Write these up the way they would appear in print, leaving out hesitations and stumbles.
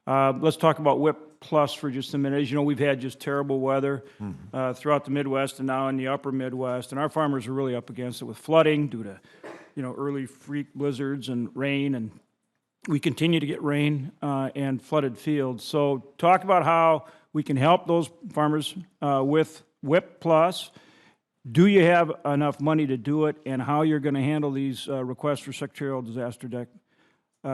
Let's talk about WHIP Plus for just a minute. As you know, we've had just terrible weather throughout the Midwest and now in the upper Midwest, and our farmers are really up against it with flooding due to, early freak blizzards and rain, and we continue to get rain and flooded fields. So talk about how we can help those farmers with WHIP Plus. Do you have enough money to do it, and how you're going to handle these requests for secretarial disaster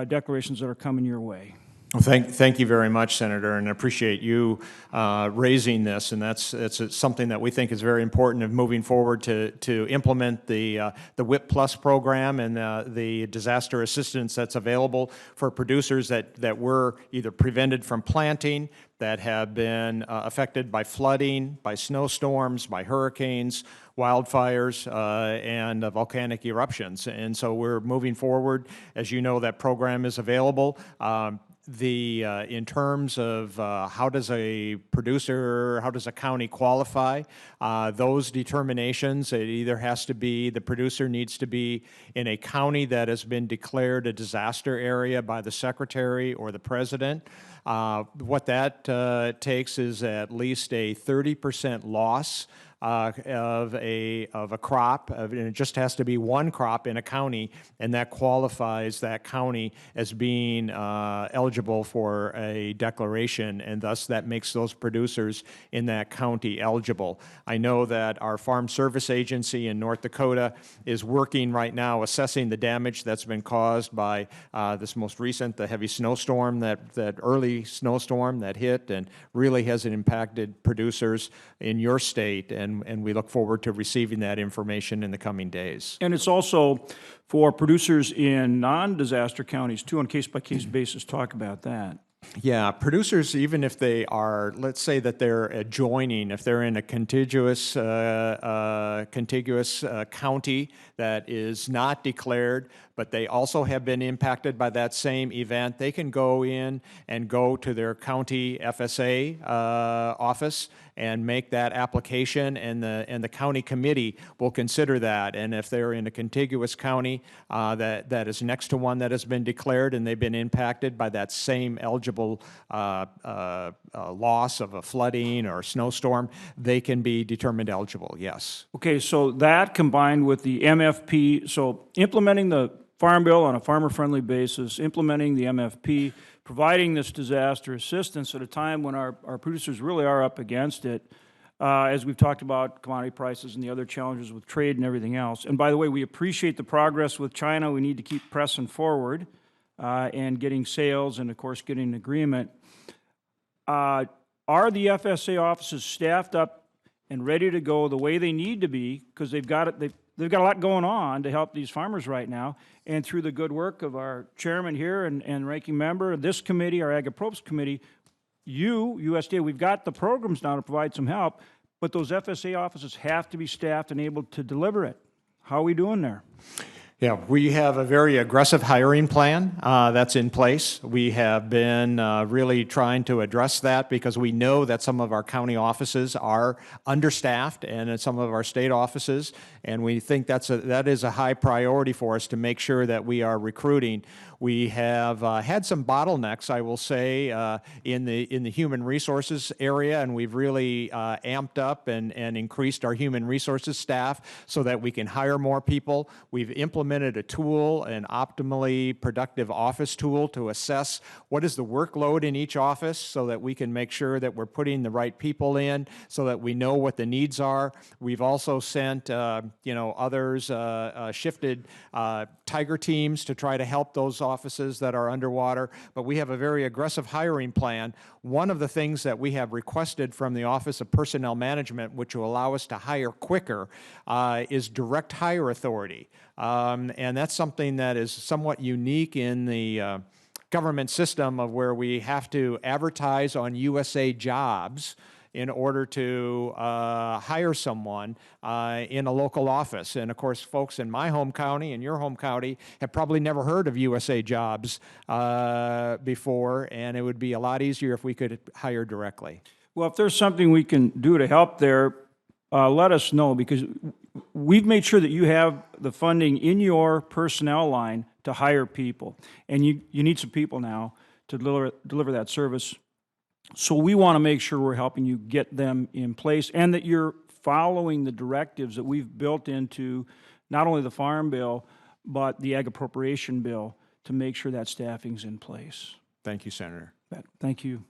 declarations that are coming your way? Well, thank you very much, Senator, and I appreciate you raising this. And that's something that we think is very important of moving forward to implement the WHIP Plus program and the disaster assistance that's available for producers that were either prevented from planting, that have been affected by flooding, by snowstorms, by hurricanes, wildfires, and volcanic eruptions. And so we're moving forward. As you know, that program is available. In terms of how does a county qualify, those determinations, it either has to be, the producer needs to be in a county that has been declared a disaster area by the Secretary or the President. What that takes is at least a 30% loss of a crop, and it just has to be one crop in a county, and that qualifies that county as being eligible for a declaration, and thus that makes those producers in that county eligible. I know that our Farm Service Agency in North Dakota is working right now assessing the damage that's been caused by this most recent, the heavy snowstorm, that early snowstorm that hit and really has impacted producers in your state, and we look forward to receiving that information in the coming days. And it's also for producers in non-disaster counties, too, on a case-by-case basis. Talk about that. Yeah, producers, even if they are, let's say that they're adjoining, if they're in a contiguous county that is not declared, but they also have been impacted by that same event, they can go in and go to their county FSA office and make that application, and the county committee will consider that. And if they're in a contiguous county that is next to one that has been declared and they've been impacted by that same eligible loss of a flooding or snowstorm, they can be determined eligible, yes. Okay, so that combined with the MFP, so implementing the Farm Bill on a farmer-friendly basis, implementing the MFP, providing this disaster assistance at a time when our producers really are up against it, as we've talked about commodity prices and the other challenges with trade and everything else. And by the way, we appreciate the progress with China. We need to keep pressing forward and getting sales and, of course, getting an agreement. Are the FSA offices staffed up and ready to go the way they need to be, because they've got a lot going on to help these farmers right now, and through the good work of our chairman here and ranking member of this committee, our Ag Appropriations Committee, USDA, we've got the programs now to provide some help, but those FSA offices have to be staffed and able to deliver it. How are we doing there? Yeah, we have a very aggressive hiring plan that's in place. We have been really trying to address that because we know that some of our county offices are understaffed and in some of our state offices, and we think that is a high priority for us to make sure that we are recruiting. We have had some bottlenecks, I will say, in the human resources area, and we've really amped up and increased our human resources staff so that we can hire more people. We've implemented a tool, an optimally productive office tool, to assess what is the workload in each office so that we can make sure that we're putting the right people in so that we know what the needs are. We've also sent, others shifted tiger teams to try to help those offices that are underwater, but we have a very aggressive hiring plan. One of the things that we have requested from the Office of Personnel Management, which will allow us to hire quicker, is direct hire authority. And that's something that is somewhat unique in the government system, of where we have to advertise on USA Jobs in order to hire someone in a local office. And of course, folks in my home county and your home county have probably never heard of USA Jobs before, and it would be a lot easier if we could hire directly. Well, if there's something we can do to help there, let us know, because we've made sure that you have the funding in your personnel line to hire people. And you need some people now to deliver that service. So we want to make sure we're helping you get them in place and that you're following the directives that we've built into not only the Farm Bill, but the Ag Appropriation Bill to make sure that staffing's in place. Thank you, Senator. Thank you.